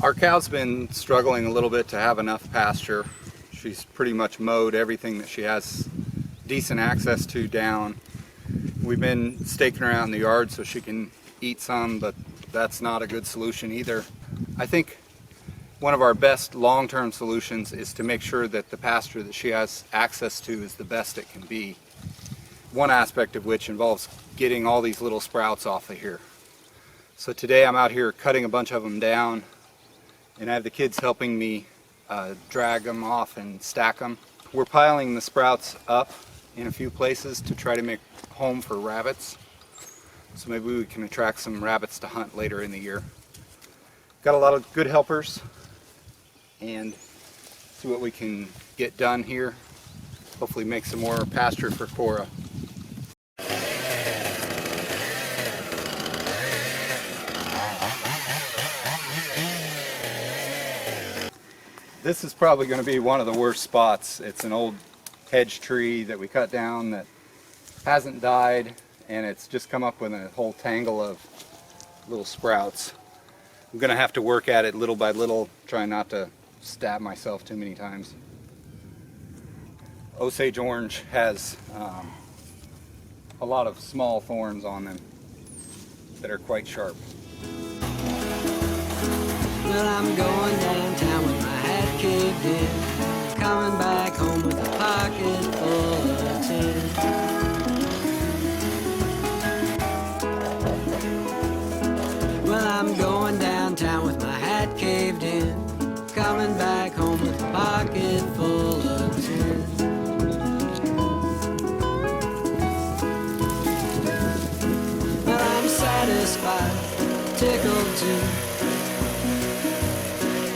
Our cow's been struggling a little bit to have enough pasture. She's pretty much mowed everything that she has decent access to down. We've been staking her out in the yard so she can eat some, but that's not a good solution either. I think one of our best long-term solutions is to make sure that the pasture that she has access to is the best it can be. One aspect of which involves getting all these little sprouts off of here. So today I'm out here cutting a bunch of them down, and I have the kids helping me drag them off and stack them. We're piling the sprouts up in a few places to try to make home for rabbits. So maybe we can attract some rabbits to hunt later in the year. Got a lot of good helpers, and see what we can get done here. Hopefully make some more pasture for Cora. This is probably going to be one of the worst spots. It's an old hedge tree that we cut down that hasn't died, and it's just come up with a whole tangle of little sprouts. I'm going to have to work at it little by little, trying not to stab myself too many times. Osage orange has a lot of small thorns on them that are quite sharp. Well, I'm going downtown with my hat caved in, coming back home with a pocket full of tin. Well, I'm going downtown with my hat caved in, coming back home with a pocket full of tin. Well, I'm satisfied, tickled too,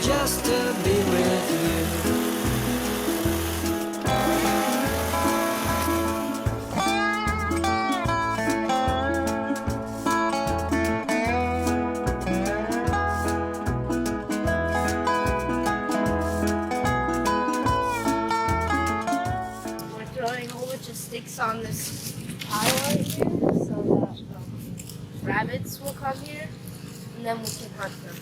just to be with you. We're throwing a whole bunch of sticks on this pile right here so that rabbits will come here and then we can hunt them.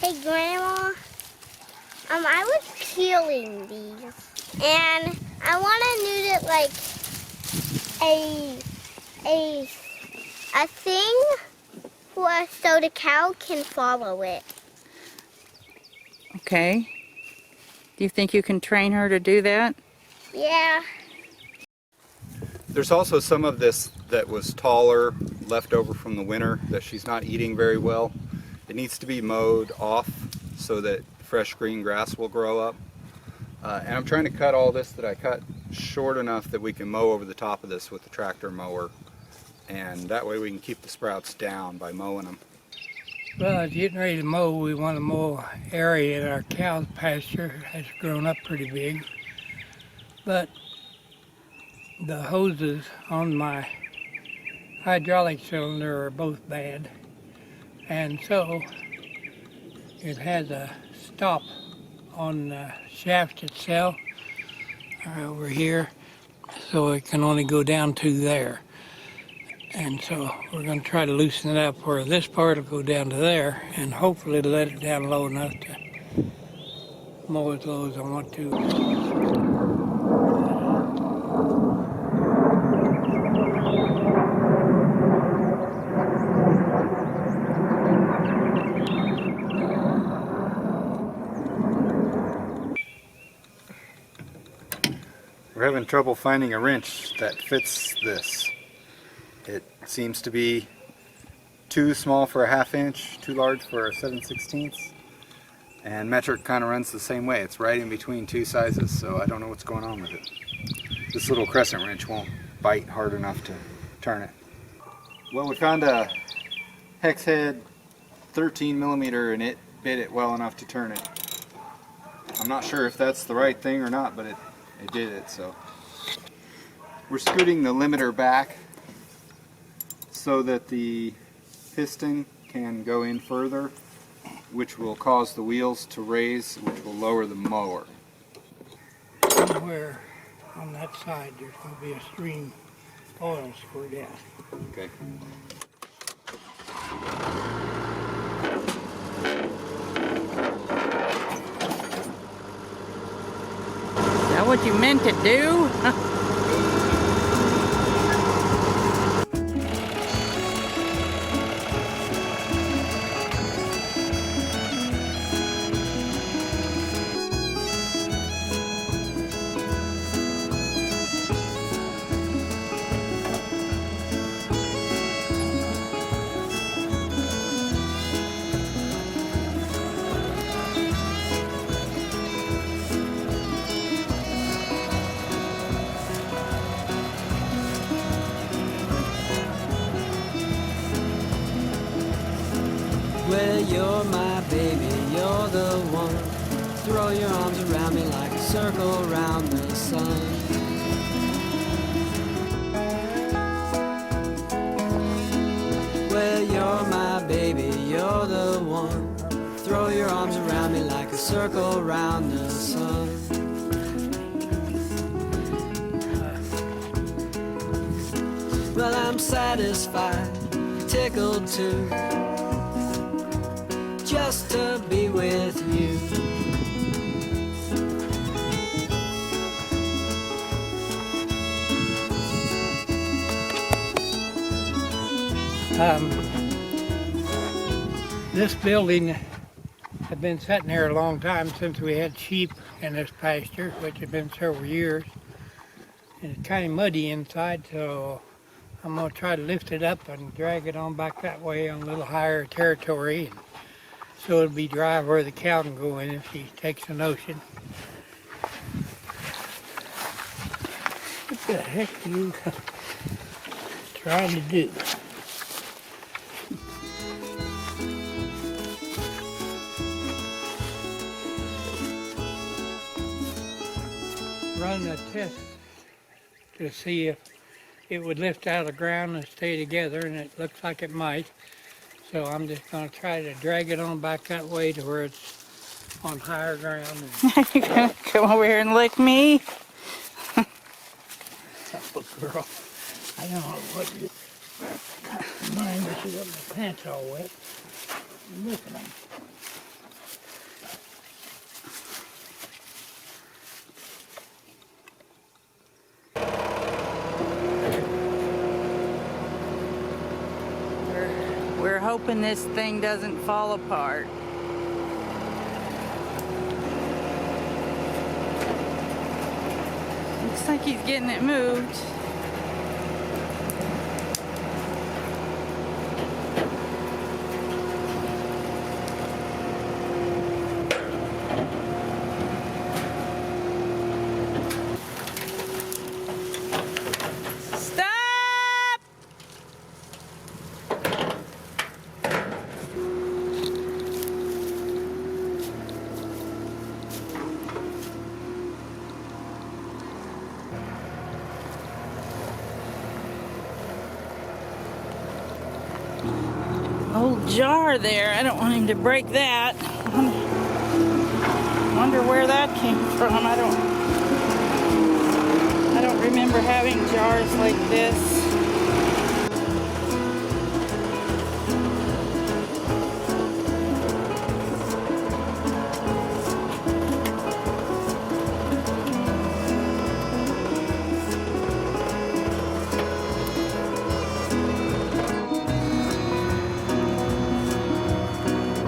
Hey Grandma, I was peeling these, and I want to noodle it like a thing so the cow can follow it. Okay. Do you think you can train her to do that? Yeah. There's also some of this that was taller, left over from the winter, that she's not eating very well. It needs to be mowed off so that fresh green grass will grow up. And I'm trying to cut all this that I cut short enough that we can mow over the top of this with the tractor mower. And that way we can keep the sprouts down by mowing them. Well, as getting ready to mow, we want to mow area in our cow's pasture. Has grown up pretty big. But the hoses on my hydraulic cylinder are both bad. And so it has a stop on the shaft itself over here, so it can only go down to there. And so we're going to try to loosen it up where this part will go down to there, and hopefully it'll let it down low enough to mow as low as I want to. We're having trouble finding a wrench that fits this. It seems to be too small for a 1/2 inch, too large for a 7/16. And metric kind of runs the same way. It's right in between two sizes, so I don't know what's going on with it. This little crescent wrench won't bite hard enough to turn it. Well, we found a hex head 13mm and it bit it well enough to turn it. I'm not sure if that's the right thing or not, but it did it. So we're scooting the limiter back so that the piston can go in further, which will cause the wheels to raise, which will lower the mower. Somewhere on that side there's going to be a stream of oil squirt out. Okay. Is that what you meant to do? Well, you're my baby, you're the one. Throw your arms around me like a circle around the sun. Well, you're my baby, you're the one. Throw your arms around me like a circle around the sun. Well, I'm satisfied, tickled too, just to be with you. This building had been sitting there a long time since we had sheep in this pasture, which had been several years. And it's kind of muddy inside, so I'm going to try to lift it up and drag it on back that way on a little higher territory, and so it'll be dry where the cow can go in if she takes a notion. What the heck are you trying to do? Run a test to see if it would lift out of the ground and stay together, and it looks like it might. So I'm just going to try to drag it on back that way to where it's on higher ground. You're gonna come over here and lick me? Oh, girl, I don't know what you mind that you got my pants all wet. Look at them. We're hoping this thing doesn't fall apart. Looks like he's getting it moved. Old jar there. I don't want him to break that. Wonder where that came from. I don't remember having jars like this.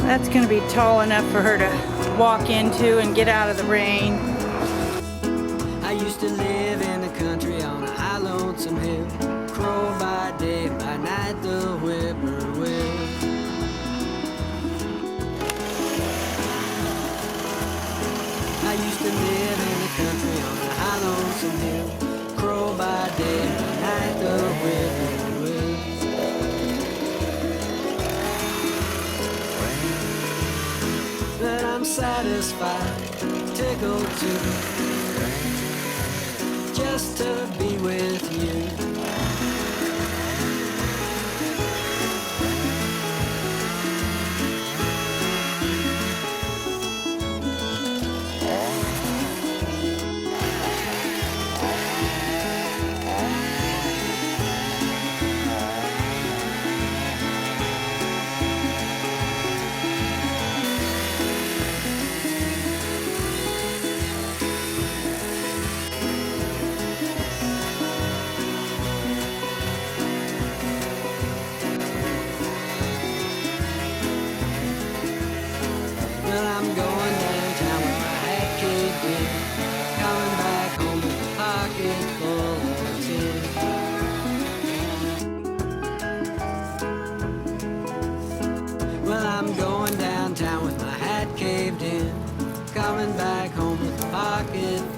That's going to be tall enough for her to walk into and get out of the rain. I used to live in the country on a high lonesome hill. Crow by day, by night the whippoorwill. I used to live in the country on a high lonesome hill. Crow by day, by night the whippoorwill. But I'm satisfied, tickled too, just to be with you.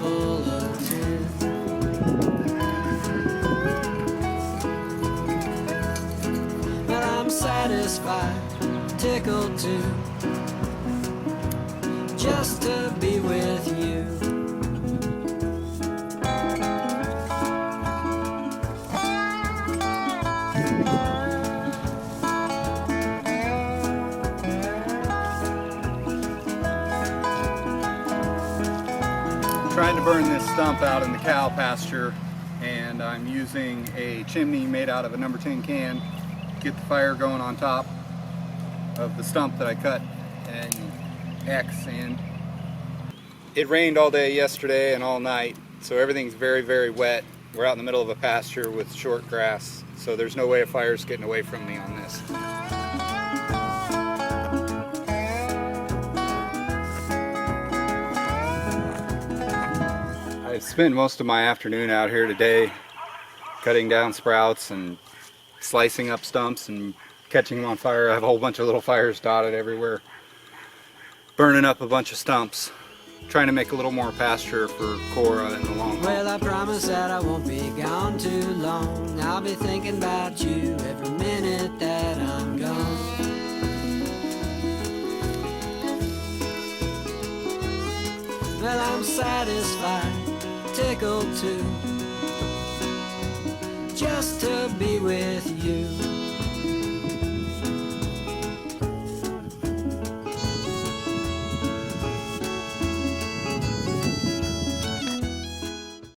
full of tears. But I'm satisfied, tickled too, just to be with you. Trying to burn this stump out in the cow pasture, and I'm using a chimney made out of a number 10 can to get the fire going on top of the stump that I cut an X in. It rained all day yesterday and all night, so everything's very, very wet. We're out in the middle of a pasture with short grass, so there's no way a fire's getting away from me on this. I spent most of my afternoon out here today cutting down sprouts and slicing up stumps and catching them on fire. I have a whole bunch of little fires dotted everywhere, burning up a bunch of stumps, trying to make a little more pasture for Cora in the long haul. Well, I promise that I won't be gone too long. I'll be thinking about you every minute that I'm gone. Well, I'm satisfied, tickled too, just to be with you.